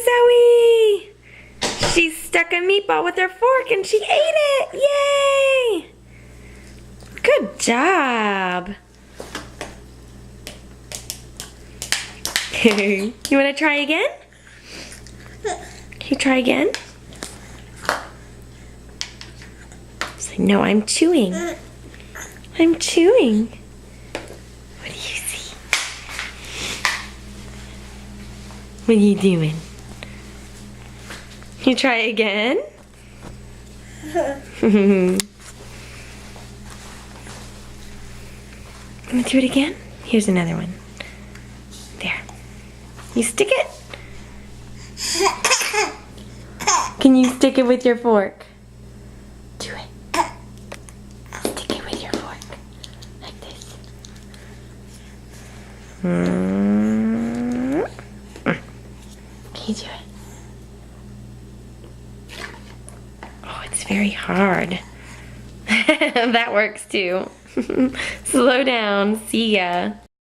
Zoe! She stuck a meatball with her fork and she ate it! Yay! Good job! You want to try again? Can you try again? Say, no, I'm chewing. I'm chewing. What do you see? What are you doing? You try again? Want to do it again? Here's another one. There. You stick it? Can you stick it with your fork? Do it. Stick it with your fork. Like this. Can you do it? Oh, it's very hard. That works too. Slow down. See ya.